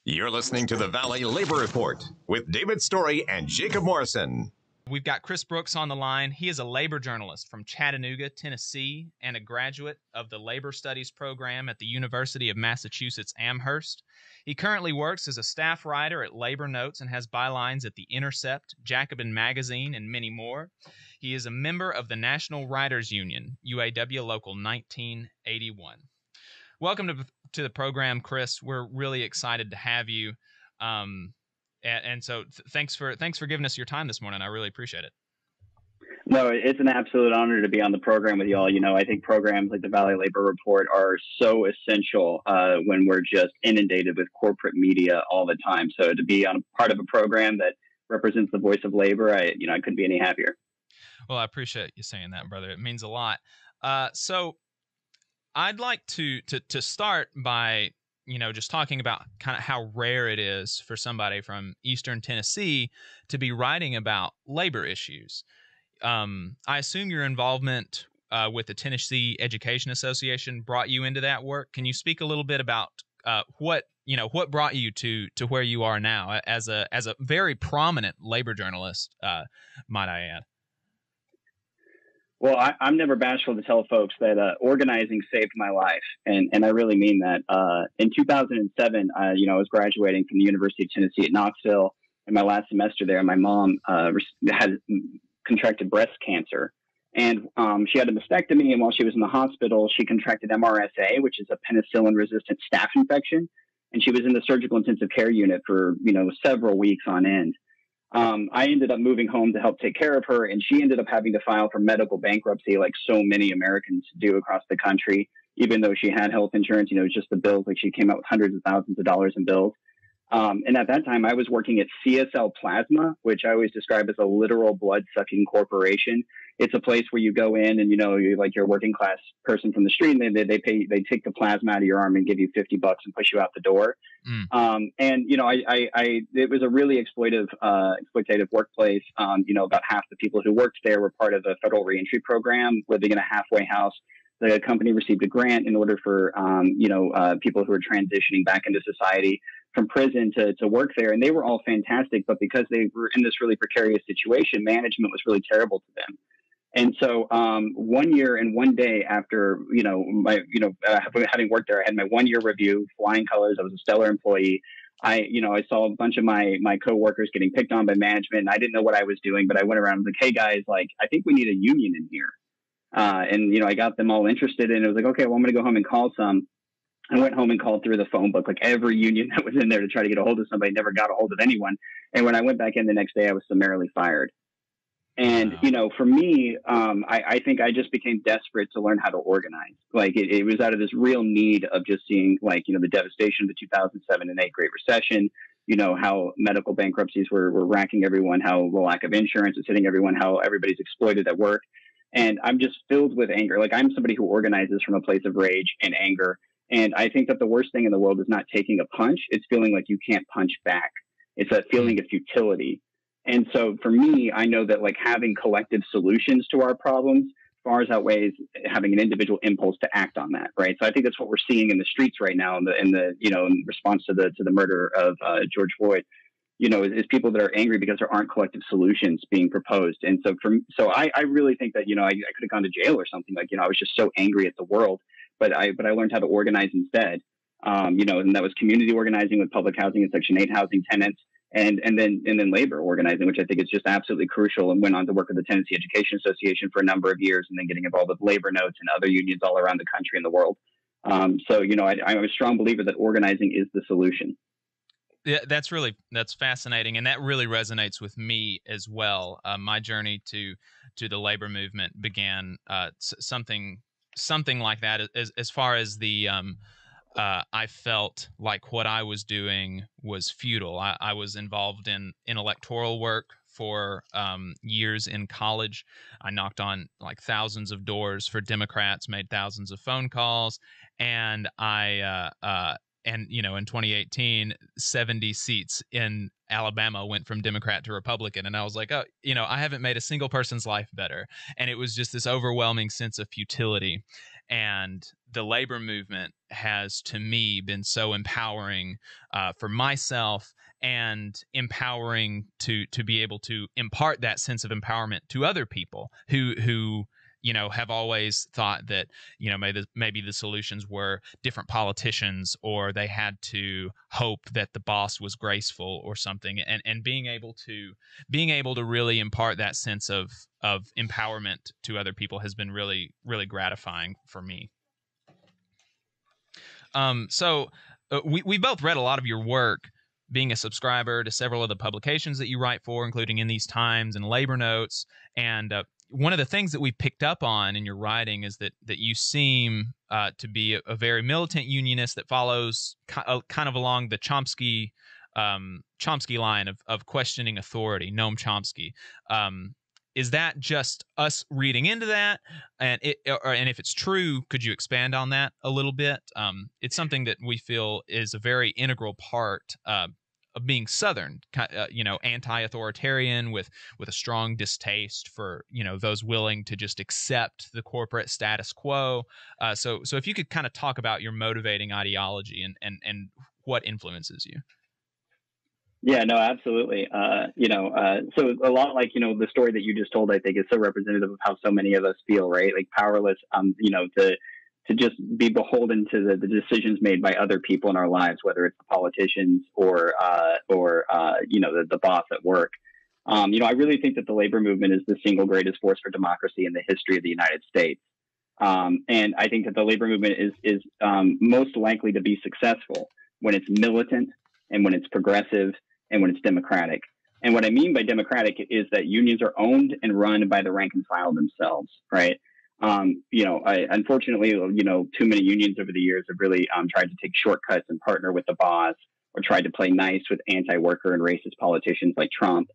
You're listening to the Valley Labor Report with David Story and Jacob Morrison. We've got Chris Brooks on the line. He is a labor journalist from Chattanooga, Tennessee, and a graduate of the Labor Studies program at the University of Massachusetts Amherst. He currently works as a staff writer at Labor Notes and has bylines at The Intercept, Jacobin Magazine, and many more. He is a member of the National Writers Union, UAW Local 1981. Welcome to the program, Chris. We're really excited to have you. So thanks for giving us your time this morning. I really appreciate it. No, it's an absolute honor to be on the program with y'all. You know, I think programs like the Valley Labor Report are so essential when we're just inundated with corporate media all the time. So to be on a part of a program that represents the voice of labor, I couldn't be any happier. Well, I appreciate you saying that, brother. It means a lot. So I'd like to start by just talking about kind of how rare it is for somebody from Eastern Tennessee to be writing about labor issues. I assume your involvement with the Tennessee Education Association brought you into that work. Can you speak a little bit about what brought you to where you are now as a very prominent labor journalist, might I add? Well, I'm never bashful to tell folks that organizing saved my life, and I really mean that. In 2007, I was graduating from the University of Tennessee at Knoxville. In my last semester there, my mom had contracted breast cancer, and she had a mastectomy. And while she was in the hospital, she contracted MRSA, which is a penicillin-resistant staph infection, and she was in the surgical intensive care unit for several weeks on end. I ended up moving home to help take care of her, and she ended up having to file for medical bankruptcy like so many Americans do across the country, even though she had health insurance. It was just the bills. Like, she came out with hundreds of thousands of dollars in bills. And at that time, I was working at CSL Plasma, which I always describe as a literal blood-sucking corporation. It's a place where you go in and, you're like your working class person from the street, and they take the plasma out of your arm and give you $50 and push you out the door. It was a really exploitative workplace. About half the people who worked there were part of the federal reentry program, living in a halfway house. The company received a grant in order for, people who are transitioning back into society from prison to work there. And they were all fantastic, but because they were in this really precarious situation, management was really terrible to them. And so 1 year and 1 day after, having worked there, I had my 1 year review, flying colors. I was a stellar employee. I saw a bunch of my coworkers getting picked on by management, and I didn't know what I was doing, but I went around and was like, hey guys, like, I think we need a union in here. I got them all interested, and it was like, okay, well, I'm going to go home and call some. I went home and called through the phone book, like every union that was in there, to try to get a hold of somebody. Never got a hold of anyone. And when I went back in the next day, I was summarily fired. And, for me, I think I just became desperate to learn how to organize. Like, it was out of this real need of just seeing, like, the devastation of the 2007 and 8 Great Recession, how medical bankruptcies were racking everyone, how the lack of insurance is hitting everyone, how everybody's exploited at work. And I'm just filled with anger. Like, I'm somebody who organizes from a place of rage and anger. And I think that the worst thing in the world is not taking a punch. It's feeling like you can't punch back. It's that feeling of futility. And so for me, I know that, like, having collective solutions to our problems far outweighs having an individual impulse to act on that, right? So I think that's what we're seeing in the streets right now, in response to the murder of George Floyd. Is people that are angry because there aren't collective solutions being proposed. And so I really think that I could have gone to jail or something. Like, I was just so angry at the world, but I learned how to organize instead. And that was community organizing with public housing and Section 8 housing tenants. And then labor organizing, which I think is just absolutely crucial, and went on to work with the Tennessee Education Association for a number of years, and then getting involved with Labor Notes and other unions all around the country and the world. I'm a strong believer that organizing is the solution. Yeah, that's fascinating, and that really resonates with me as well. My journey to the labor movement began something like that. As far as the I felt like what I was doing was futile. I was involved in electoral work for years in college. I knocked on like thousands of doors for Democrats, made thousands of phone calls, and in 2018, 70 seats in Alabama went from Democrat to Republican. And I was like, I haven't made a single person's life better. And it was just this overwhelming sense of futility. And the labor movement has, to me, been so empowering for myself, and empowering to be able to impart that sense of empowerment to other people who have always thought that maybe the solutions were different politicians, or they had to hope that the boss was graceful or something, and being able to really impart that sense of empowerment to other people has been really, really gratifying for me. So we both read a lot of your work, being a subscriber to several of the publications that you write for, including In These Times and Labor Notes. And one of the things that we picked up on in your writing is that you seem to be a very militant unionist that follows kind of along the Chomsky line of questioning authority, Noam Chomsky. Is that just us reading into that? And if it's true, could you expand on that a little bit? It's something that we feel is a very integral part of being Southern, anti-authoritarian with a strong distaste for, those willing to just accept the corporate status quo. So if you could kind of talk about your motivating ideology and what influences you. Yeah, no, absolutely. So a lot like, the story that you just told, I think is so representative of how so many of us feel, right? Like powerless, to just be beholden to the decisions made by other people in our lives, whether it's the politicians or the boss at work. I really think that the labor movement is the single greatest force for democracy in the history of the United States. And I think that the labor movement is most likely to be successful when it's militant and when it's progressive and when it's democratic. And what I mean by democratic is that unions are owned and run by the rank and file themselves, right? Unfortunately, too many unions over the years have really tried to take shortcuts and partner with the boss, or tried to play nice with anti-worker and racist politicians like Trump.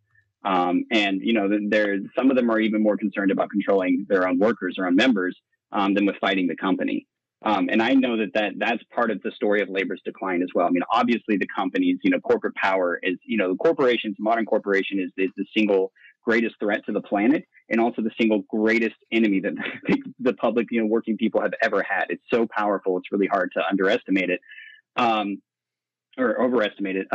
Some of them are even more concerned about controlling their own workers, their own members, than with fighting the company. And I know that's part of the story of labor's decline as well. I mean, obviously the companies, corporate power is, corporations, modern corporation is the single greatest threat to the planet, and also the single greatest enemy that the public, working people have ever had. It's so powerful. It's really hard to underestimate it. Or overestimate it.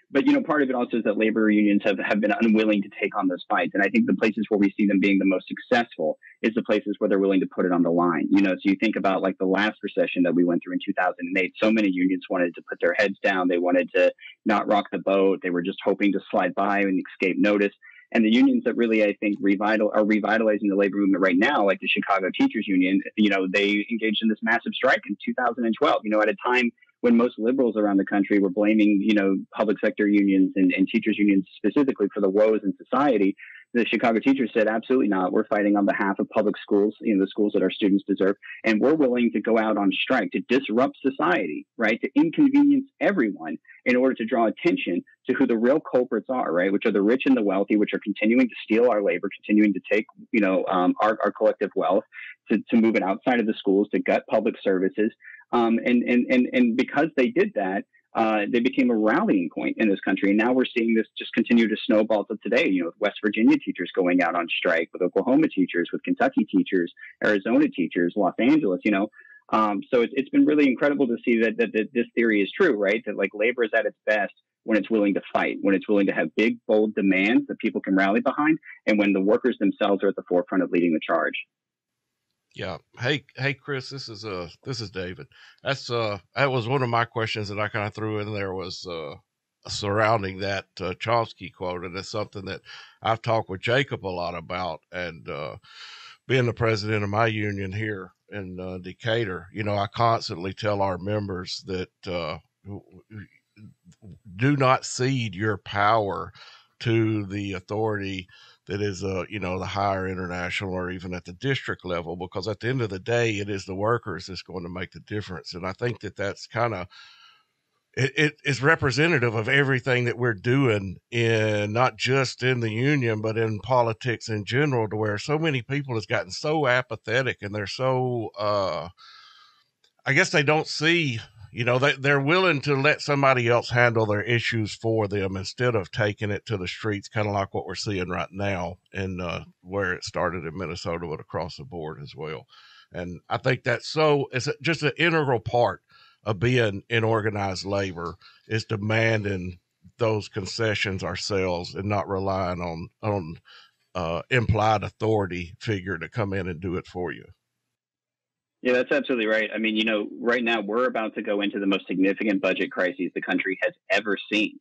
But part of it also is that labor unions have been unwilling to take on those fights. And I think the places where we see them being the most successful is the places where they're willing to put it on the line. So you think about like the last recession that we went through in 2008, so many unions wanted to put their heads down. They wanted to not rock the boat. They were just hoping to slide by and escape notice. And the unions that really, I think, are revitalizing the labor movement right now, like the Chicago Teachers Union, they engaged in this massive strike in 2012, at a time when most liberals around the country were blaming, public sector unions and teachers unions specifically for the woes in society. The Chicago teachers said, absolutely not. We're fighting on behalf of public schools, the schools that our students deserve. And we're willing to go out on strike to disrupt society, right? To inconvenience everyone in order to draw attention to who the real culprits are, right? Which are the rich and the wealthy, which are continuing to steal our labor, continuing to take, our collective wealth to move it outside of the schools, to gut public services. And because they did that, they became a rallying point in this country. And now we're seeing this just continue to snowball to today, with West Virginia teachers going out on strike, with Oklahoma teachers, with Kentucky teachers, Arizona teachers, Los Angeles, So it's been really incredible to see that this theory is true, right? That like labor is at its best when it's willing to fight, when it's willing to have big, bold demands that people can rally behind, and when the workers themselves are at the forefront of leading the charge. Yeah. Hey, Chris, this is David. That was one of my questions that I kind of threw in there, was surrounding that Chomsky quote. And it's something that I've talked with Jacob a lot about, and being the president of my union here in Decatur, I constantly tell our members that do not cede your power to the authority that is, the higher international or even at the district level, because at the end of the day, it is the workers that's going to make the difference. And I think that that's kind of, it is representative of everything that we're doing in, not just in the union, but in politics in general, to where so many people has gotten so apathetic, and they're so, I guess they don't see, they're willing to let somebody else handle their issues for them instead of taking it to the streets, kind of like what we're seeing right now, and where it started in Minnesota, but across the board as well. And I think that's just an integral part of being in organized labor is demanding those concessions ourselves and not relying on implied authority figure to come in and do it for you. Yeah, that's absolutely right. I mean, right now we're about to go into the most significant budget crises the country has ever seen.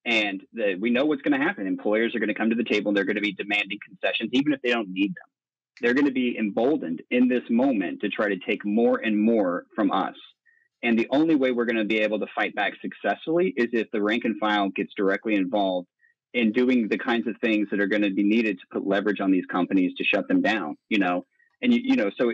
And we know what's going to happen. Employers are going to come to the table and they're going to be demanding concessions, even if they don't need them. They're going to be emboldened in this moment to try to take more and more from us. And the only way we're going to be able to fight back successfully is if the rank and file gets directly involved in doing the kinds of things that are going to be needed to put leverage on these companies to shut them down, And, so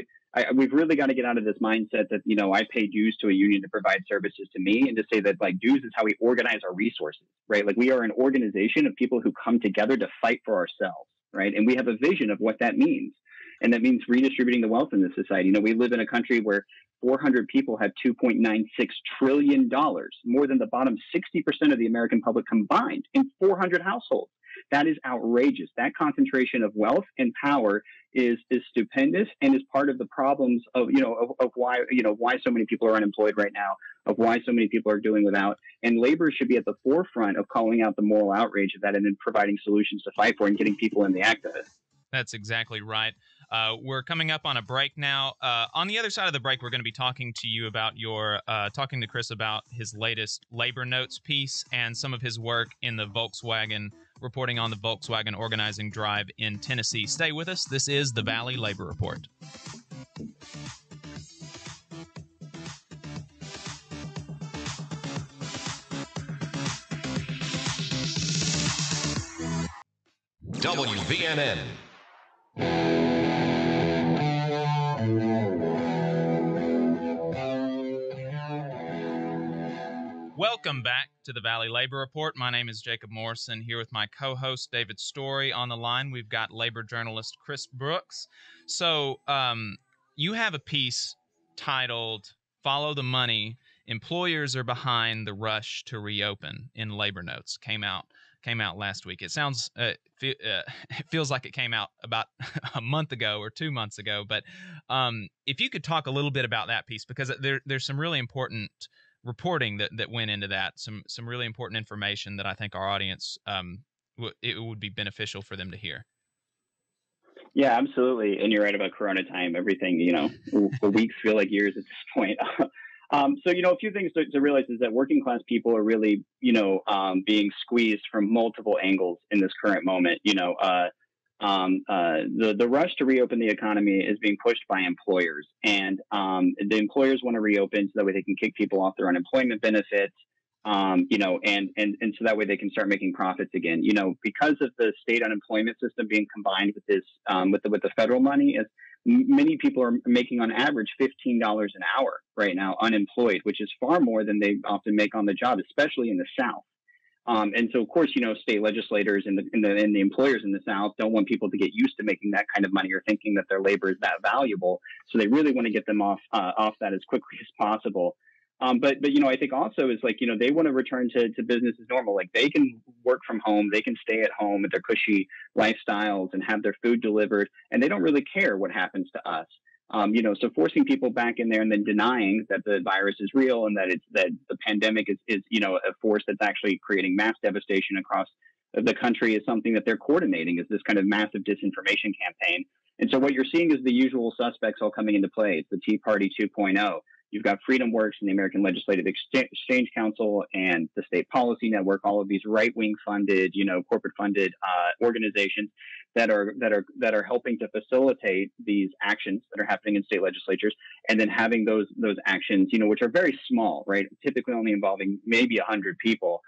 we've really got to get out of this mindset that, I pay dues to a union to provide services to me, and to say that like dues is how we organize our resources, right? Like we are an organization of people who come together to fight for ourselves, right? And we have a vision of what that means. And that means redistributing the wealth in this society. We live in a country where 400 people have $2.96 trillion, more than the bottom 60% of the American public combined in 400 households. That is outrageous. That concentration of wealth and power is stupendous, and is part of the problems of why so many people are unemployed right now, of why so many people are doing without. And labor should be at the forefront of calling out the moral outrage of that and then providing solutions to fight for and getting people in the act of it. That's exactly right. We're coming up on a break now. On the other side of the break, we're going to be talking to you about talking to Chris about his latest labor notes piece and some of his work in the Volkswagen, reporting on the Volkswagen organizing drive in Tennessee. Stay with us. This is the Valley Labor Report. WVNN. Welcome back to the Valley Labor Report. My name is Jacob Morrison, here with my co-host David Story. On the line, we've got labor journalist Chris Brooks. So you have a piece titled "Follow the Money. Employers are behind the rush to reopen" in Labor Notes. Came out last week. It sounds it feels like it came out about a month ago or 2 months ago. But if you could talk a little bit about that piece, because there's some really important reporting that went into that, some really important information that I think our audience it would be beneficial for them to hear. Yeah, absolutely. And you're right about Corona time. Everything, the weeks feel like years at this point. So, a few things to realize is that working class people are really, being squeezed from multiple angles in this current moment. The rush to reopen the economy is being pushed by employers, and the employers want to reopen so that way they can kick people off their unemployment benefits, and so that way they can start making profits again. Because of the state unemployment system being combined with this, with the federal money, as many people are making on average $15 an hour right now unemployed, which is far more than they often make on the job, especially in the South. And so, of course, state legislators and the employers in the South don't want people to get used to making that kind of money or thinking that their labor is that valuable. So they really want to get them off that as quickly as possible. But I think also is they want to return to business as normal. Like they can work from home, they can stay at home with their cushy lifestyles and have their food delivered, and they don't really care what happens to us. So forcing people back in there and then denying that the virus is real and that the pandemic is a force that's actually creating mass devastation across the country is something that they're coordinating, is this kind of massive disinformation campaign. And so what you're seeing is the usual suspects all coming into play. It's the Tea Party 2.0. You've got Freedom Works and the American Legislative Exchange Council and the State Policy Network, all of these right-wing funded, corporate funded organizations that are helping to facilitate these actions that are happening in state legislatures, and then having those actions, which are very small, right, typically only involving maybe 100 people,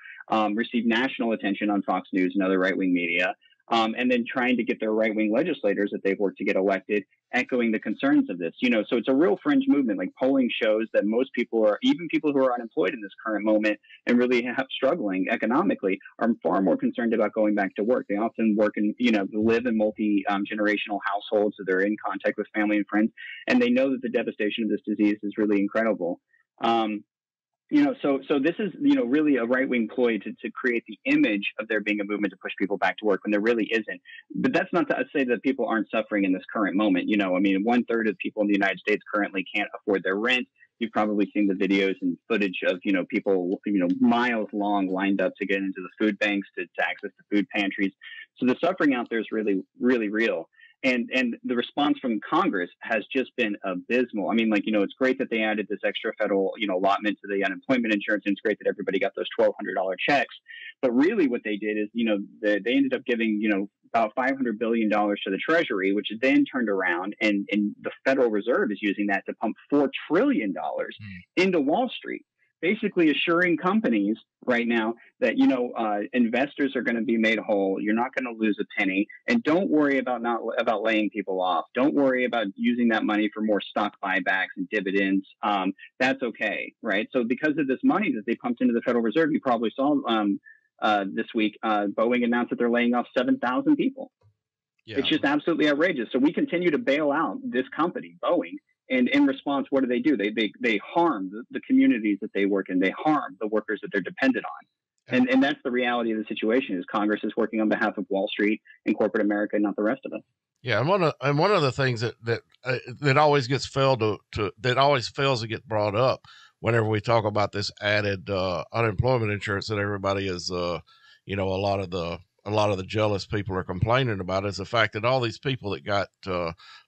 receive national attention on Fox News and other right-wing media. And then trying to get their right-wing legislators that they've worked to get elected, echoing the concerns of this, so it's a real fringe movement. Like polling shows that most people even people who are unemployed in this current moment and really struggling economically, are far more concerned about going back to work. They often work in, live in multi-generational households, so they're in contact with family and friends, and they know that the devastation of this disease is really incredible. So this is, really a right-wing ploy to create the image of there being a movement to push people back to work when there really isn't. But that's not to say that people aren't suffering in this current moment. 1/3 of people in the United States currently can't afford their rent. You've probably seen the videos and footage of, people, miles long lined up to get into the food banks to access the food pantries. So the suffering out there is really, really real. And the response from Congress has just been abysmal. I mean, it's great that they added this extra federal, allotment to the unemployment insurance, and it's great that everybody got those $1,200 checks. But really what they did is, they ended up giving, about $500 billion to the Treasury, which is then turned around, and the Federal Reserve is using that to pump $4 trillion into Wall Street, basically assuring companies right now that, investors are going to be made whole. You're not going to lose a penny, and don't worry about laying people off. Don't worry about using that money for more stock buybacks and dividends. That's okay. Right. So because of this money that they pumped into the Federal Reserve, you probably saw, this week, Boeing announced that they're laying off 7,000 people. Yeah. It's just absolutely outrageous. So we continue to bail out this company, Boeing. And in response, what do? They harm the communities that they work in. They harm the workers that they're dependent on. And that's the reality of the situation. Is Congress is working on behalf of Wall Street and corporate America, not the rest of us. Yeah, and one of the things that always gets always fails to get brought up whenever we talk about this added unemployment insurance that everybody is, a lot of the jealous people are complaining about, is the fact that all these people that got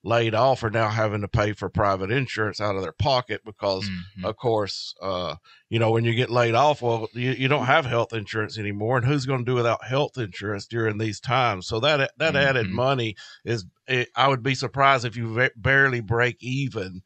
laid off are now having to pay for private insurance out of their pocket because, of course, when you get laid off, well, you don't have health insurance anymore, and who's going to do without health insurance during these times? So that added money I would be surprised if you barely break even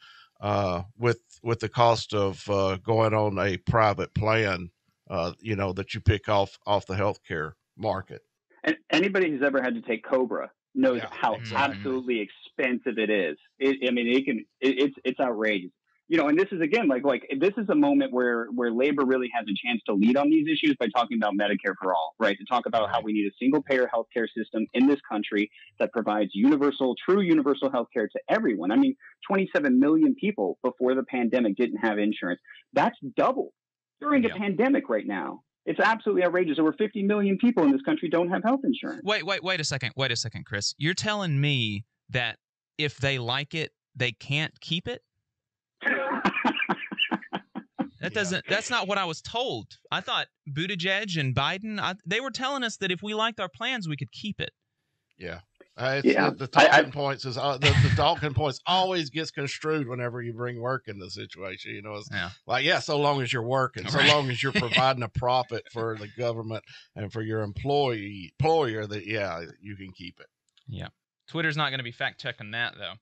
with the cost of going on a private plan, that you pick off the healthcare market. And anybody who's ever had to take Cobra knows how absolutely expensive it is. It's outrageous. And this is, again, like this is a moment where labor really has a chance to lead on these issues by talking about Medicare for all, right? To talk about how we need a single payer healthcare system in this country that provides true universal healthcare to everyone. 27 million people before the pandemic didn't have insurance. That's double during a pandemic right now. It's absolutely outrageous. Over 50 million people in this country don't have health insurance. Wait a second, Chris. You're telling me that if they like it, they can't keep it? That's not what I was told. I thought Buttigieg and Biden, they were telling us that if we liked our plans, we could keep it. Yeah. The talking points is the talking points always gets construed whenever you bring work in the situation. It's so long as you're working, so long as you're providing a profit for the government and for your employer, that you can keep it. Yeah, Twitter's not going to be fact checking that though.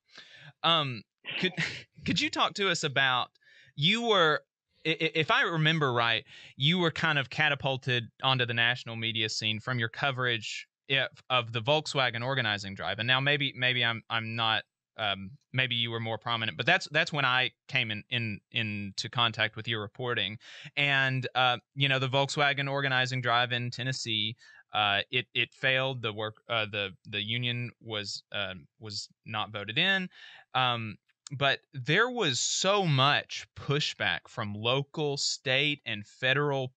Could you talk to us about, you were, if I remember right, you were kind of catapulted onto the national media scene from your coverage of the Volkswagen organizing drive, and now maybe I'm not. Maybe you were more prominent, but that's when I came into contact with your reporting, and the Volkswagen organizing drive in Tennessee, it failed. The union was not voted in. But there was so much pushback from local, state, and federal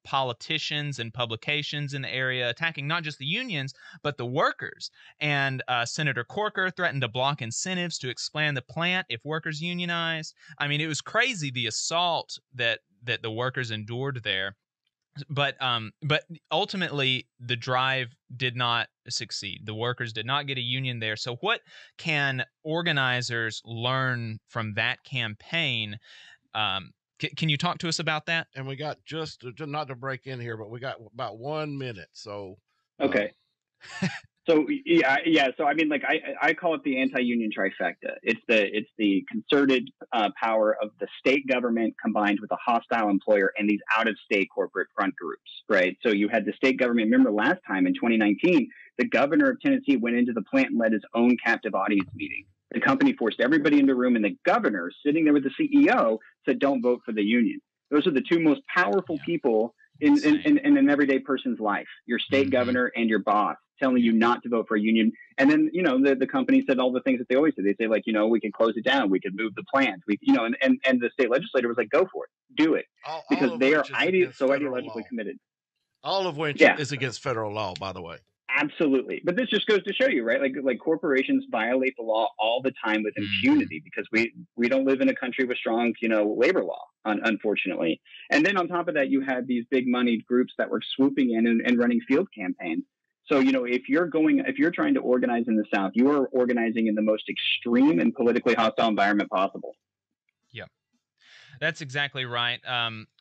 politicians and publications in the area, attacking not just the unions, but the workers. And Senator Corker threatened to block incentives to expand the plant if workers unionized. It was crazy, the assault that the workers endured there. But ultimately, the drive did not succeed. The workers did not get a union there. So what can organizers learn from that campaign? Can you talk to us about that? And we got just not to break in here, but we got about 1 minute. So okay. So yeah. So I call it the anti-union trifecta. It's the concerted power of the state government combined with a hostile employer and these out-of-state corporate front groups, right? So you had the state government. Remember last time in 2019, the governor of Tennessee went into the plant and led his own captive audience meeting. The company forced everybody into a room, and the governor, sitting there with the CEO, said, "Don't vote for the union." Those are the two most powerful people in an everyday person's life, your state governor and your boss telling you not to vote for a union. And then, the company said all the things that they always do. They say, like, we could close it down. We could move the plant. And the state legislator was like, go for it. Do it. Because they are so ideologically committed. All of which is against federal law, by the way. Absolutely. But this just goes to show you, right? Like corporations violate the law all the time with impunity because we don't live in a country with strong, labor law, unfortunately. And then on top of that, you had these big moneyed groups that were swooping in and running field campaigns. So, if you're trying to organize in the South, you are organizing in the most extreme and politically hostile environment possible. Yeah, that's exactly right.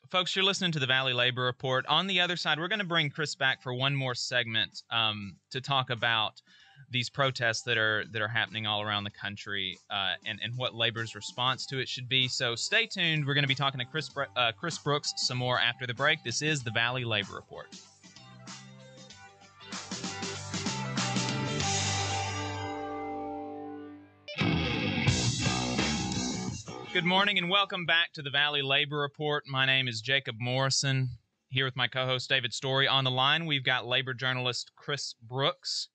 Folks, you're listening to the Valley Labor Report. On the other side, we're going to bring Chris back for one more segment to talk about these protests that are happening all around the country and what labor's response to it should be. So stay tuned. We're going to be talking to Chris Brooks some more after the break. This is the Valley Labor Report. Good morning and welcome back to the Valley Labor Report. My name is Jacob Morrison, here with my co-host David Story. On the line, we've got labor journalist Chris Brooks,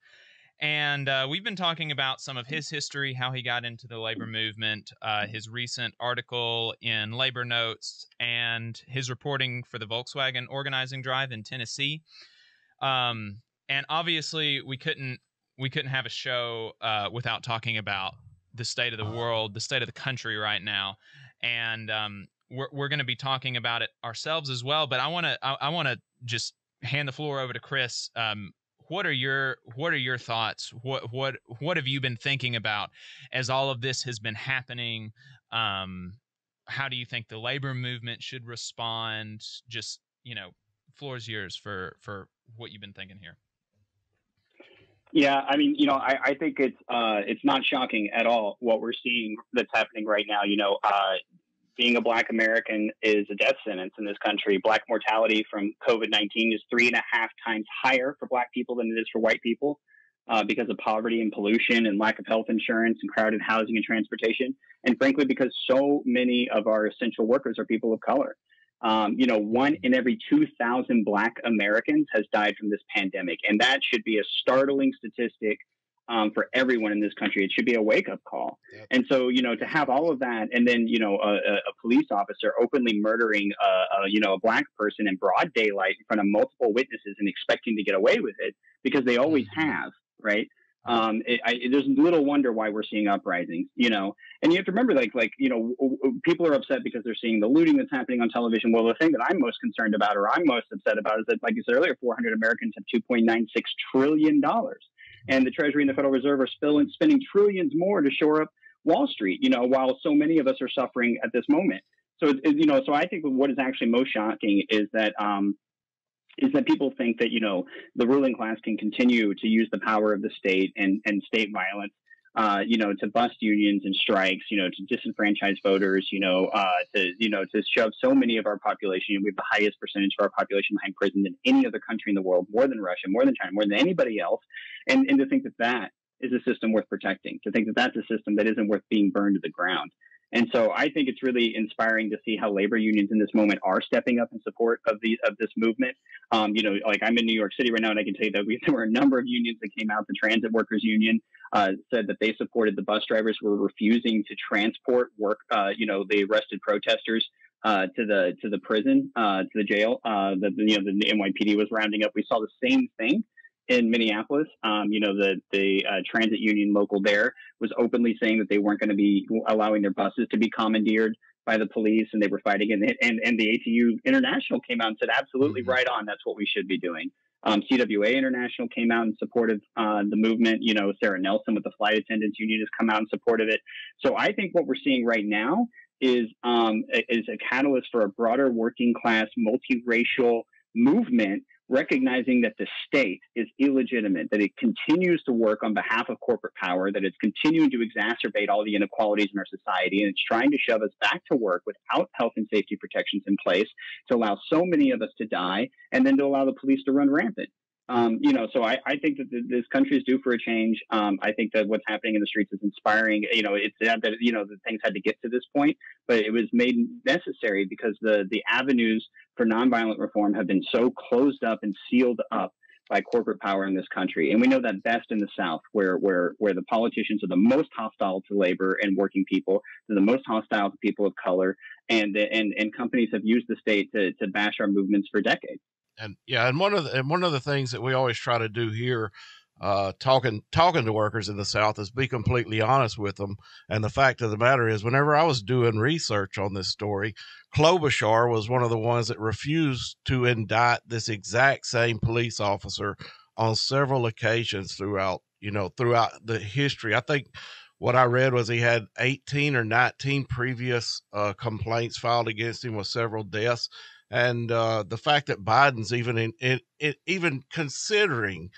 and we've been talking about some of his history, how he got into the labor movement, his recent article in Labor Notes, and his reporting for the Volkswagen organizing drive in Tennessee. And obviously, we couldn't have a show without talking about the state of the world, the state of the country right now, and we're going to be talking about it ourselves as well. But I want to just hand the floor over to Chris. What are your thoughts? What have you been thinking about as all of this has been happening? How do you think the labor movement should respond? Just floor is yours for what you've been thinking here. Yeah, I mean, I think it's not shocking at all what we're seeing that's happening right now. Being a Black American is a death sentence in this country. Black mortality from COVID-19 is 3.5 times higher for Black people than it is for white people because of poverty and pollution and lack of health insurance and crowded housing and transportation. And frankly, because so many of our essential workers are people of color. 1 in every 2,000 Black Americans has died from this pandemic. And that should be a startling statistic for everyone in this country. It should be a wake-up call. Yep. And so, to have all of that and then, a police officer openly murdering, a Black person in broad daylight in front of multiple witnesses and expecting to get away with it because they always have, right? There's little wonder why we're seeing uprisings, and you have to remember, people are upset because they're seeing the looting that's happening on television. Well, the thing that I'm most concerned about, or I'm most upset about, is that, like you said earlier, 400 Americans have $2.96 trillion, and the Treasury and the Federal Reserve are spending trillions more to shore up Wall Street, while so many of us are suffering at this moment. So, so I think what is actually most shocking is that people think that, the ruling class can continue to use the power of the state and state violence, to bust unions and strikes, to disenfranchise voters, to shove so many of our population. We have the highest percentage of our population behind prison than any other country in the world, more than Russia, more than China, more than anybody else. And to think that is a system worth protecting, to think that that's a system that isn't worth being burned to the ground. And so I think it's really inspiring to see how labor unions in this moment are stepping up in support of this movement. I'm in New York City right now, and I can tell you that there were a number of unions that came out. The Transit Workers Union said that they supported the bus drivers who were refusing to transport the arrested protesters to the prison, to the jail that the NYPD was rounding up. We saw the same thing in Minneapolis. The transit union local there was openly saying that they weren't going to be allowing their buses to be commandeered by the police, and they were fighting it. And the ATU International came out and said, absolutely right on, that's what we should be doing. CWA International came out in support of the movement. Sarah Nelson with the Flight Attendants Union has come out in support of it. So I think what we're seeing right now is a catalyst for a broader working class, multiracial movement, recognizing that the state is illegitimate, that it continues to work on behalf of corporate power, that it's continuing to exacerbate all the inequalities in our society, and it's trying to shove us back to work without health and safety protections in place to allow so many of us to die, and then to allow the police to run rampant. So I think that this country is due for a change. I think that what's happening in the streets is inspiring. It's sad that, that things had to get to this point, but it was made necessary because the avenues for nonviolent reform have been so closed up and sealed up by corporate power in this country. And we know that best in the South, where the politicians are the most hostile to labor and working people, they're the most hostile to people of color, and companies have used the state to bash our movements for decades. And one of the things that we always try to do here, talking to workers in the South, is be completely honest with them. And the fact of the matter is, whenever I was doing research on this story, Klobuchar was one of the ones that refused to indict this exact same police officer on several occasions throughout the history. I think what I read was he had 18 or 19 previous complaints filed against him with several deaths. And the fact that Biden's even considering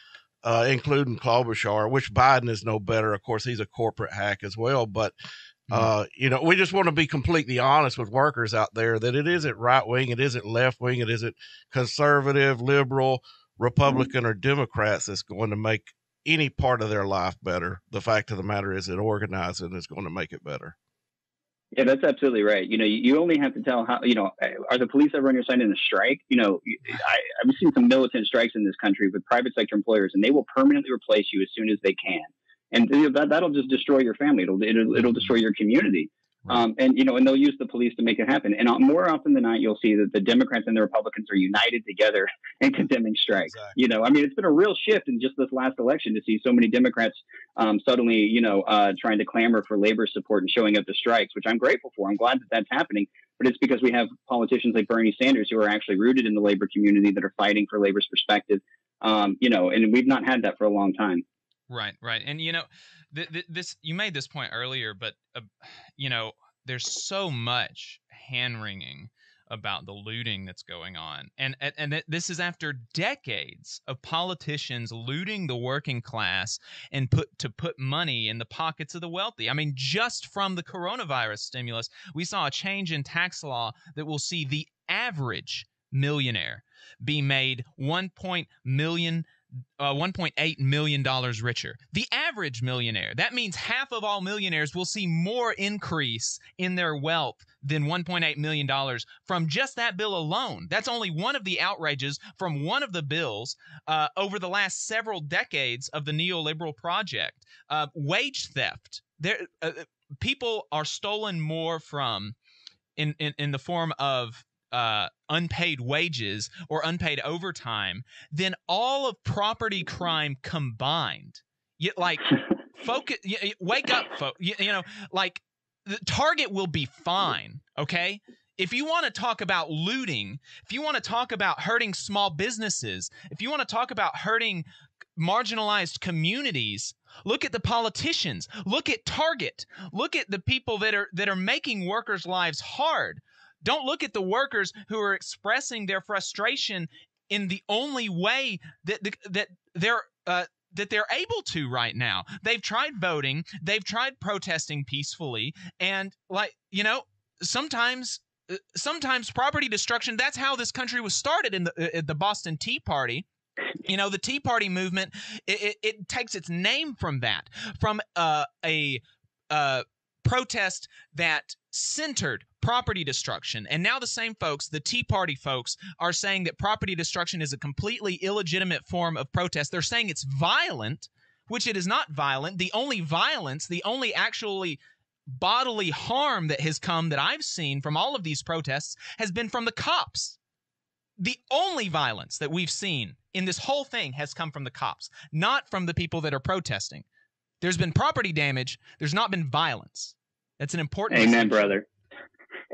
including Klobuchar, which Biden is no better. Of course, he's a corporate hack as well. But, we just want to be completely honest with workers out there that it isn't right wing, it isn't left wing, it isn't conservative, liberal, Republican, or Democrats that's going to make any part of their life better. The fact of the matter is that organizing is going to make it better. Yeah, that's absolutely right. You only have to tell how, are the police ever on your side in a strike? I've seen some militant strikes in this country with private sector employers, and they will permanently replace you as soon as they can. And that'll just destroy your family. It'll destroy your community. And they'll use the police to make it happen. And more often than not, you'll see that the Democrats and the Republicans are united together in condemning strikes. Exactly. It's been a real shift in just this last election to see so many Democrats suddenly, trying to clamor for labor support and showing up to strikes, which I'm grateful for. I'm glad that that's happening. But it's because we have politicians like Bernie Sanders who are actually rooted in the labor community that are fighting for labor's perspective. And we've not had that for a long time. Right. And, this you made this point earlier, but, there's so much hand-wringing about the looting that's going on. And this is after decades of politicians looting the working class and put money in the pockets of the wealthy. I mean, just from the coronavirus stimulus, we saw a change in tax law that will see the average millionaire be made $1.8 million richer. The average millionaire. That means half of all millionaires will see more increase in their wealth than $1.8 million from just that bill alone. That's only one of the outrages from one of the bills over the last several decades of the neoliberal project. Wage theft. People are stolen more from in the form of unpaid wages or unpaid overtime than all of property crime combined. Wake up, folks. The Target will be fine, okay? If you want to talk about looting, if you want to talk about hurting small businesses, if you want to talk about hurting marginalized communities, look at the politicians, look at Target, look at the people that are making workers' lives hard. Don't look at the workers who are expressing their frustration in the only way that they're able to right now. They've tried voting, they've tried protesting peacefully, and sometimes property destruction. That's how this country was started in the Boston Tea Party. The Tea Party movement, it takes its name from that, from a protest that centered property destruction. And now the same folks, the Tea Party folks, are saying that property destruction is a completely illegitimate form of protest. They're saying it's violent, which it is not violent. The only violence, the only actually bodily harm that has come that I've seen from all of these protests has been from the cops. The only violence that we've seen in this whole thing has come from the cops, not from the people that are protesting. There's been property damage. There's not been violence. That's an important Amen, brother.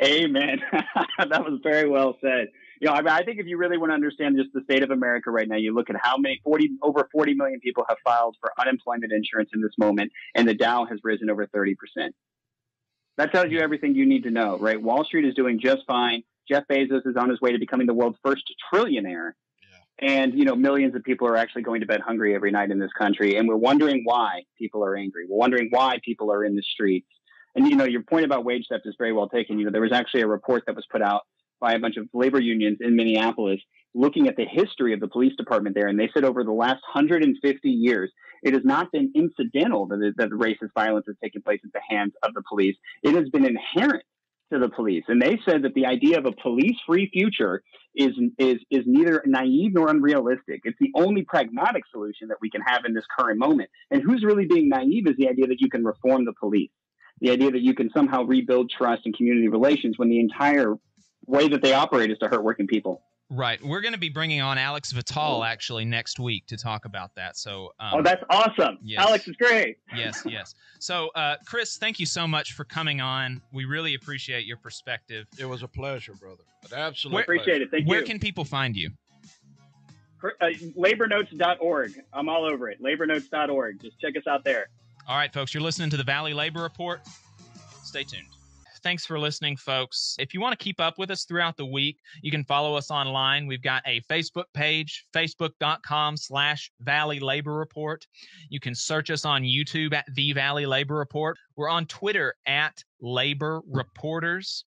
Amen. That was very well said. I think if you really want to understand just the state of America right now, you look at how many over 40 million people have filed for unemployment insurance in this moment, and the Dow has risen over 30%. That tells you everything you need to know, right? Wall Street is doing just fine. Jeff Bezos is on his way to becoming the world's first trillionaire. Yeah. And, millions of people are actually going to bed hungry every night in this country. And we're wondering why people are angry. We're wondering why people are in the streets. And, your point about wage theft is very well taken. There was actually a report that was put out by a bunch of labor unions in Minneapolis looking at the history of the police department there, and they said over the last 150 years, it has not been incidental that racist violence has taken place at the hands of the police. It has been inherent to the police. And they said that the idea of a police-free future is neither naive nor unrealistic. It's the only pragmatic solution that we can have in this current moment. And who's really being naive is the idea that you can reform the police, the idea that you can somehow rebuild trust and community relations when the entire way that they operate is to hurt working people. Right. We're going to be bringing on Alex Vital actually next week to talk about that. So, oh, that's awesome. Yes. Alex is great. Yes. So, Chris, thank you so much for coming on. We really appreciate your perspective. It was a pleasure, brother. An absolute appreciate it. Thank you. Where can people find you? Labornotes.org. I'm all over it. Labornotes.org. Just check us out there. All right, folks. You're listening to the Valley Labor Report. Stay tuned. Thanks for listening, folks. If you want to keep up with us throughout the week, you can follow us online. We've got a Facebook page, facebook.com/Valley Labor Report. You can search us on YouTube at The Valley Labor Report. We're on Twitter at Labor Reporters.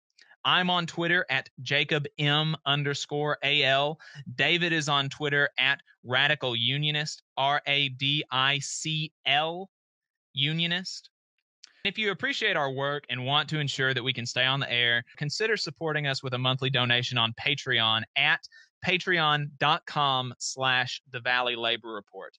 I'm on Twitter at JacobM_AL. David is on Twitter at Radical Unionist, RADICL Unionist. If you appreciate our work and want to ensure that we can stay on the air, consider supporting us with a monthly donation on Patreon at patreon.com/The Valley Labor Report.